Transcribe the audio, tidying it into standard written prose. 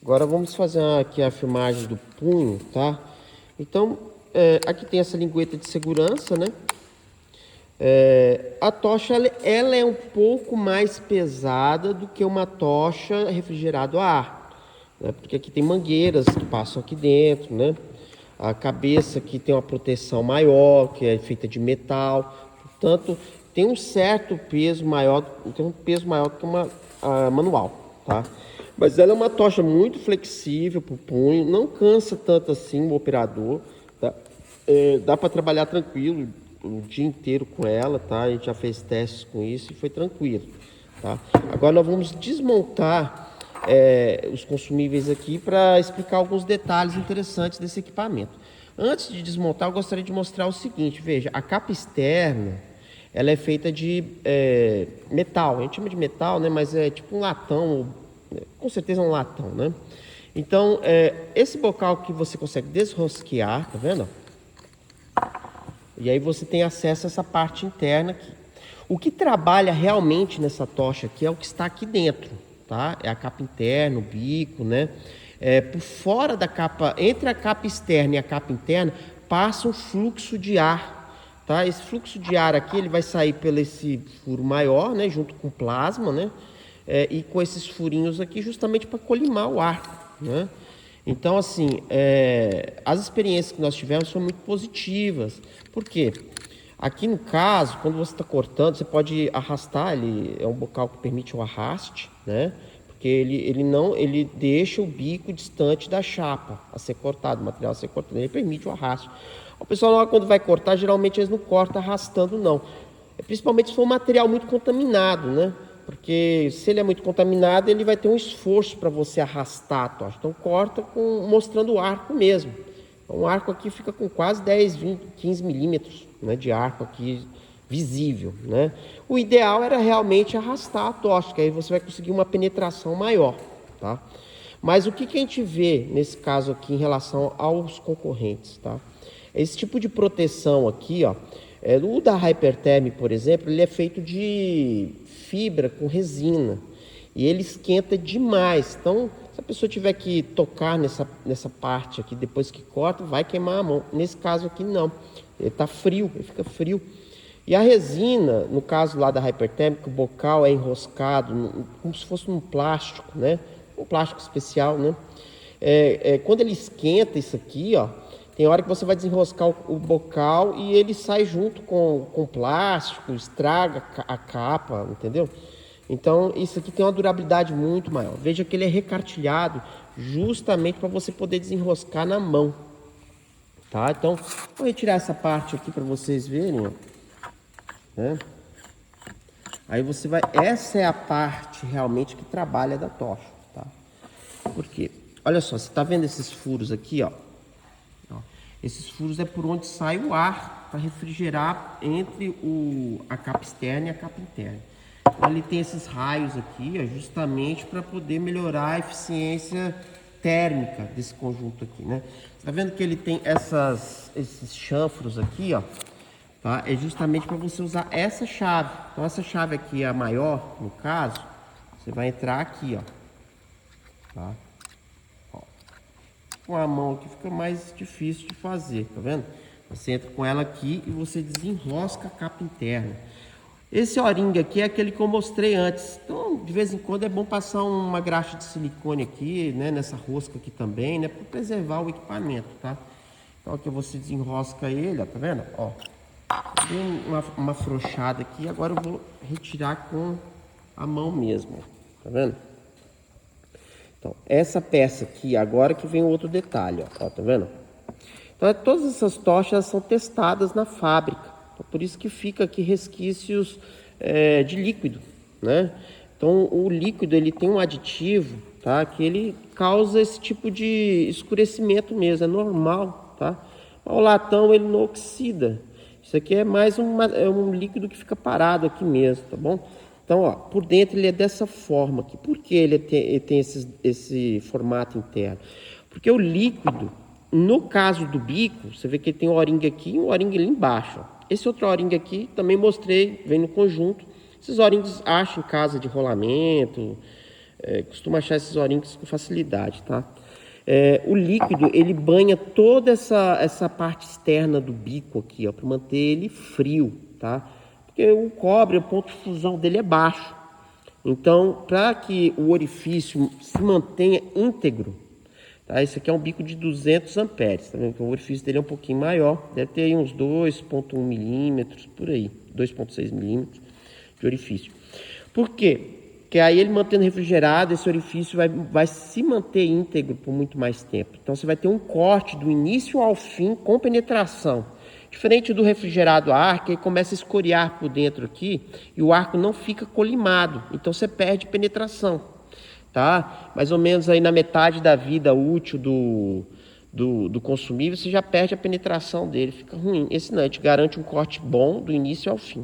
Agora vamos fazer aqui a filmagem do punho, tá? Então, aqui tem essa lingueta de segurança, né? A tocha, ela é um pouco mais pesada do que uma tocha refrigerada a ar, né? Porque aqui tem mangueiras que passam aqui dentro, né? A cabeça aqui tem uma proteção maior, que é feita de metal, portanto, tem um certo peso maior, tem um peso maior que uma manual, tá? Mas ela é uma tocha muito flexível para o punho, não cansa tanto assim o operador, tá? Dá para trabalhar tranquilo o dia inteiro com ela, tá? A gente já fez testes com isso e foi tranquilo, tá? Agora nós vamos desmontar os consumíveis aqui para explicar alguns detalhes interessantes desse equipamento. Antes de desmontar, eu gostaria de mostrar o seguinte, veja, a capa externa, ela é feita de metal, a gente chama de metal, né? Mas é tipo um latão, com certeza é um latão, né? Então, esse bocal que você consegue desrosquear, tá vendo? E aí você tem acesso a essa parte interna aqui. O que trabalha realmente nessa tocha aqui é o que está aqui dentro, tá? É a capa interna, o bico, né? Por fora da capa, entre a capa externa e a capa interna, passa um fluxo de ar, tá? Esse fluxo de ar aqui, ele vai sair pelo esse furo maior, né? Junto com o plasma, né? E com esses furinhos aqui, justamente para colimar o ar, né? Então, assim, as experiências que nós tivemos foram muito positivas. Por quê? Aqui no caso, quando você está cortando, você pode arrastar, ele é um bocal que permite o arraste, né? Porque ele deixa o bico distante da chapa a ser cortado, o material a ser cortado, ele permite o arraste. O pessoal, quando vai cortar, geralmente eles não cortam arrastando, não. Principalmente se for um material muito contaminado, né? Porque se ele é muito contaminado, ele vai ter um esforço para você arrastar a tocha. Então corta mostrando o arco mesmo. Então, um arco aqui fica com quase 10, 20, 15 milímetros, né, de arco aqui visível, né? O ideal era realmente arrastar a tocha, que aí você vai conseguir uma penetração maior, tá? Mas o que a gente vê nesse caso aqui em relação aos concorrentes, tá? Esse tipo de proteção aqui, ó, o da Hypertherm, por exemplo, ele é feito de fibra com resina e ele esquenta demais. Então, se a pessoa tiver que tocar nessa parte aqui depois que corta, vai queimar a mão. Nesse caso aqui não, ele tá frio, ele fica frio. E a resina, no caso lá da Hypertherm, o bocal é enroscado como se fosse um plástico, né? Um plástico especial, né? Quando ele esquenta isso aqui, ó, tem hora que você vai desenroscar o bocal e ele sai junto com o plástico, estraga a capa, entendeu? Então, isso aqui tem uma durabilidade muito maior. Veja que ele é recartilhado justamente para você poder desenroscar na mão, tá? Então, vou retirar essa parte aqui para vocês verem, ó, né? Aí você vai... Essa é a parte realmente que trabalha da tocha, tá? Por quê? Olha só, você tá vendo esses furos aqui, ó? Esses furos é por onde sai o ar para refrigerar entre a capa externa e a capa interna. Então, ele tem esses raios aqui, ó, justamente para poder melhorar a eficiência térmica desse conjunto aqui, né? Você tá vendo que ele tem esses chanfros aqui, ó, tá? É justamente para você usar essa chave. Então, essa chave aqui é a maior, no caso, você vai entrar aqui, ó, tá? Com a mão aqui fica mais difícil de fazer, tá vendo? Você entra com ela aqui e você desenrosca a capa interna. Esse O-ring aqui é aquele que eu mostrei antes. Então, de vez em quando é bom passar uma graxa de silicone aqui, né? Nessa rosca aqui também, né? Para preservar o equipamento, tá? Então aqui você desenrosca ele, ó, tá vendo? Ó, dei uma afrouxada aqui, agora eu vou retirar com a mão mesmo, tá vendo? Então, essa peça aqui, agora que vem outro detalhe, ó, tá vendo? Então, todas essas tochas são testadas na fábrica. Então, por isso que fica aqui resquícios de líquido, né? Então, o líquido, ele tem um aditivo, tá? Que ele causa esse tipo de escurecimento mesmo, é normal, tá? O latão, ele não oxida. Isso aqui é mais um líquido que fica parado aqui mesmo, tá bom? Então, ó, por dentro ele é dessa forma aqui. Por que ele tem esse formato interno? Porque o líquido, no caso do bico, você vê que ele tem um O-ring aqui e um O-ring ali embaixo. Ó. Esse outro O-ring aqui, também mostrei, vem no conjunto. Esses O-rings acham em casa de rolamento, Costuma achar esses O-rings com facilidade, tá? O líquido, ele banha toda essa parte externa do bico aqui, ó, para manter ele frio, tá? Porque o cobre, o ponto de fusão dele é baixo. Então, para que o orifício se mantenha íntegro, tá? Esse aqui é um bico de 200 amperes, tá vendo? O orifício dele é um pouquinho maior, deve ter aí uns 2,1 milímetros, por aí, 2,6 milímetros de orifício. Por quê? Porque aí ele mantendo refrigerado, esse orifício vai se manter íntegro por muito mais tempo. Então você vai ter um corte do início ao fim com penetração. Diferente do refrigerado a ar, que ele começa a escoriar por dentro aqui e o arco não fica colimado. Então você perde penetração, tá? Mais ou menos aí na metade da vida útil do consumível, você já perde a penetração dele, fica ruim. Esse não, a gente garante um corte bom do início ao fim.